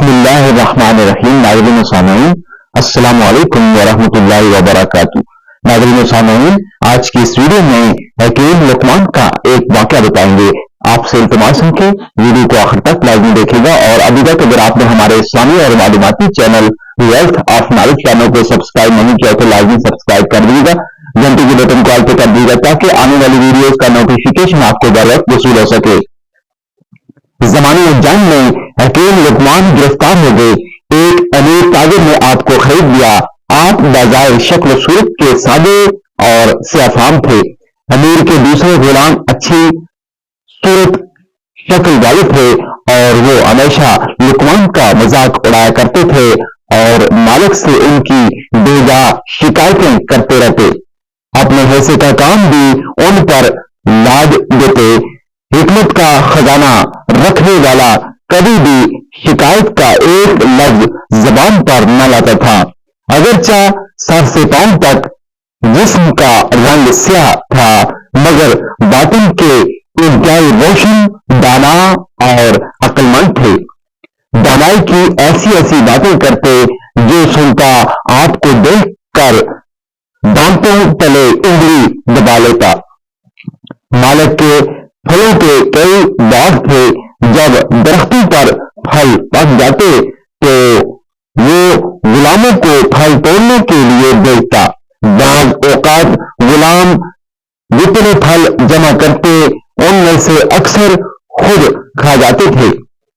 بسم اللہ الرحمن الرحیم۔ ناظرین و سامعین السلام علیکم ورحمۃ اللہ وبرکاتہ۔ ناظرین و سامعین، آج کی اس ویڈیو میں حکیم لقمان کا ایک واقعہ بتائیں گے۔ آپ سے التماس ہے کہ ویڈیو کو آخر تک لازمی دیکھے گا، اور ابھی تک اگر آپ نے ہمارے اسلامی اور معلوماتی channel wealth of knowledge channel کو سبسکرائب نہیں کیا تو لازمی سبسکرائب کر دیجیے گا، گھنٹی کے بٹن کو آل پہ کر دیجیے گا تاکہ آنے والی ویڈیوز کا نوٹیفیکیشن آپ کو بر وقت وصول ہو سکے۔ زمانے جنگ میں حکیم لقمان گرفتار ہو گئے۔ ایک امیر تاجر نے آپ کو خرید لیا۔ آپ بظاہر شکل و صورت کے سادے اور سیاہ فام تھے۔ امیر کے دوسرے غلام اچھی صورت شکل والے تھے اور وہ ہمیشہ لقمان کا مذاق اڑایا کرتے تھے اور مالک سے ان کی بے-جا شکایتیں کرتے رہتے۔ اپنے حصے کا کام بھی ان پر لاد دیتے۔ حکمت کا خزانہ رکھنے والا کبھی بھی شکایت کا ایک لفظ زبان پر نہ لاتا تھا۔ اگرچہ سر سے پاؤں تک جسم کا رنگ سیاہ تھا، مگر باطن کے انتہائی روشن، دانا اور عقل مند تھے۔ دانائی کی ایسی باتیں کرتے جو سنتا آپ کو دیکھ کر دانتوں تلے انگلی دبا لیتا۔ مالک کے پھلوں کے کئی باغ تھے۔ جب درختوں پر پھل پک جاتے تو وہ غلاموں کو پھل توڑنے کے لیے بھیجتا۔ بعض اوقات غلام جتنے پھل جمع کرتے ان میں سے اکثر خود کھا جاتے تھے۔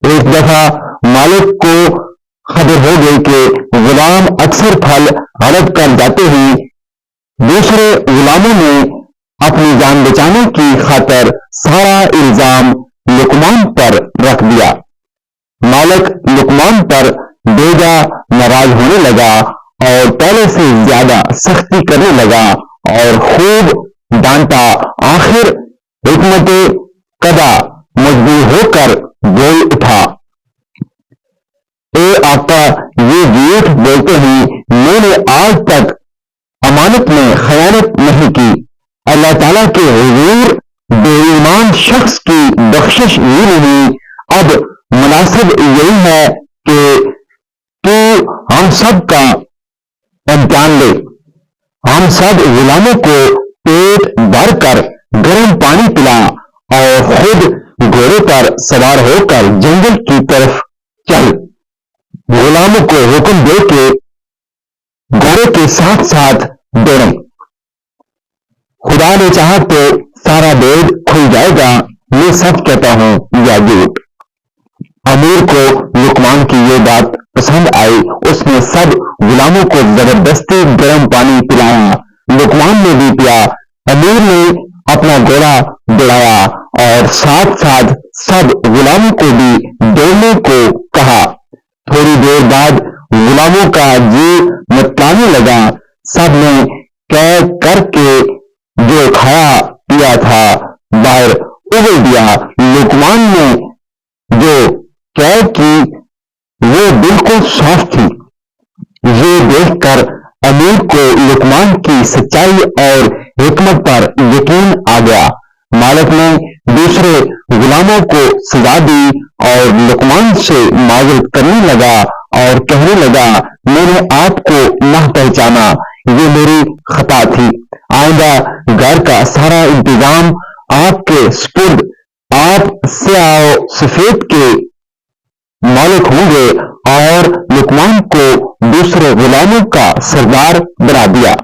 ایک دفعہ مالک کو خبر ہو گئی کہ غلام اکثر پھل ہڑپ کر جاتے ہیں۔ دوسرے غلاموں نے اپنی جان بچانے کی خاطر سارا الزام لقمان پر رکھ دیا۔ مالک لقمان پر بے-جا ناراض ہونے لگا اور پہلے سے زیادہ سختی کرنے لگا اور خوب ڈانٹا۔ آخر حکمت قدا مجبور ہو کر بول اٹھا، اے آقا، یہ جھوٹ بولتے ہیں، میں نے آج تک امانت میں خیانت نہیں کی۔ اللہ تعالیٰ کے حضور بے ایمان شخص کی بخشش ہی نہیں۔ اب مناسب یہی ہے کہ تو ہم سب کا امتحان لے۔ ہم سب غلاموں کو پیٹ بھر کر گرم پانی پلا اور خود گھوڑے پر سوار ہو کر جنگل کی طرف چل۔ غلاموں کو حکم دے کہ گھوڑے کے ساتھ ساتھ دوڑیں۔ خدا نے چاہا تو سارا بید کھل جائے گا۔ میں سچ کہتا ہوں یا جھوٹ؟ امیر کو لقمان کی یہ بات پسند آئی۔ اس نے سب غلاموں کو زبردستی گرم پانی پلایا۔ لقمان نے بھی پیا۔ امیر نے اپنا گھوڑا دوڑایا اور ساتھ ساتھ سب غلاموں کو بھی دوڑنے کو کہا۔ تھوڑی دیر بعد غلاموں کا جی متلانے لگا۔ سب نے قید کر کے جو کھایا پیا تھا باہر اگل دیا۔ لقمان نے جو قید کی وہ بالکل صاف تھی۔ یہ دیکھ کر امیر کو لقمان کی سچائی اور حکمت پر یقین آ گیا۔ مالک نے دوسرے غلاموں کو سزا دی اور لقمان سے معذرت کرنے لگا اور کہنے لگا، میں نے آپ کو نہ پہچانا، یہ میری خطا تھی۔ آئندہ گھر کا سارا انتظام آپ کے سپرد۔ آپ سیاہ و سفید کے مالک ہوں گے۔ اور لقمان کو دوسرے غلاموں کا سردار بنا دیا۔